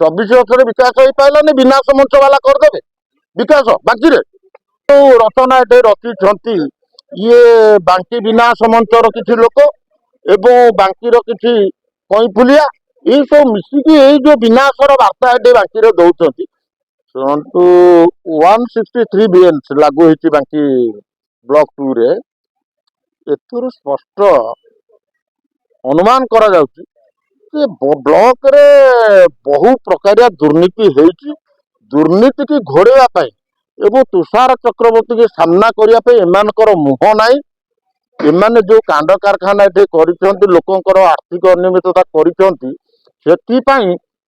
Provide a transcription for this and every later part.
24 वर्ष विकास हो पारानी विनाश मंच वाला करदे विकास बाकी रचना ये रचिंट ये बांकी विनाश मंचर किसी लोक एवं बांकीर किसी कईफुलिया ये सब मिसिकी जो विनाशर वार्ता ये बांकी दौरान शुणु 163 बीएनस लागू होती बांकी ब्लॉक 2 रे एथुर स्पष्ट अनुमान करा जाउची कि ब्लॉक रे बहु प्रकार दुर्नीति होती दुर्नीति की घोड़ेवा एवं तुषार चक्रवर्ती के सामना करने मुह ना एमाने जो कांड कारखाना ये कर लोकंर आर्थिक अनियमितता कर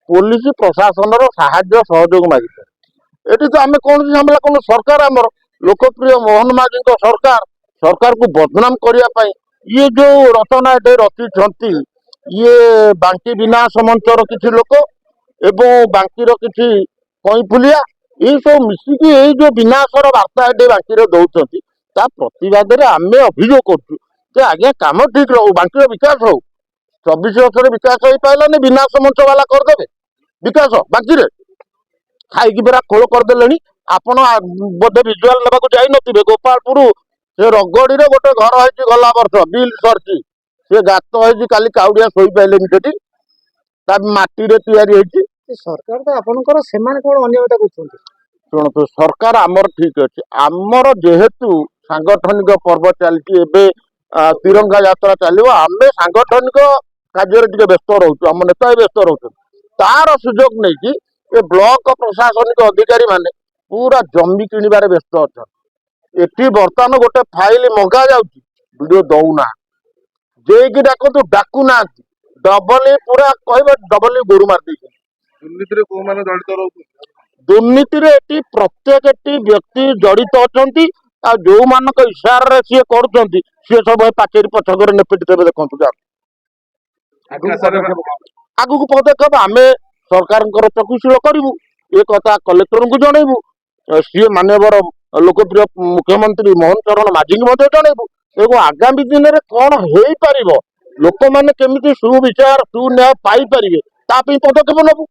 पुलिस प्रशासन साहाय्य सहयोग मागिथे एटी तो आम कौन हमला कौन सरकार आमर लोकप्रिय मोहन माझी सरकार सरकार को बदनाम करने ये जो रचना ये रचिंट ये बांकी विनाश मंचर किसी लोक एवं बांकीर किसी कईफुलिया ये सब मिसिकी जो विनाशर वार्ता ये बांकी दौरान ता प्रतिवाद आम अभियोग कर आज्ञा कम ठीक रो बांकीर विकास हो 24 वर्ष विकास हो पारानी विनाश मंच वाला करदे विकास बाकी खाई पूरा खोल करदे आपण बोधे विजुआल ना जाई नथिबे गोपालपुर से रगड़ी गोटे घर है गला वर्ष बिल सरची से गात है काली काउड़िया शोई पाइले मटी या सरकार तो आपनकर सेमान कोन अनियमित करछन्ती शुणु सरकार आमर ठीक अच्छे आमर जेहेतु सांगठनिक पर्व चलती तिरंगा यात्रा चलो आम सांगठनिक कार्य व्यस्त रोचु आम नेता व्यस्त रोच तार सुजोग नहीं कि ब्लॉक प्रशासनिक अधिकारी माने पूरा जमी किणवार व्यस्त अच्छा एटी बर्तमान गोटे फाइल मंगा जाऊँ दौना जेकी डाकतु डाकू ना डबल पूरा कह डबल गोरु मार दुर्नीति प्रत्येक व्यक्ति जड़ित अच्छा जो मानक इशारा सी कर सी सब पाचेरी पछक नेपिटी देवे देखते आगु पदक्षेप आम सरकार चक्षुशील करूँ ये कथा कलेक्टर को जनइबू सी मानवर लोकप्रिय मुख्यमंत्री मोहन चरण माझी जनइबू एवं आगामी दिन में कौन हो पार लोक मैंने केमी सुविचार सुन्याय पाई पारे पदक्षेप नबू।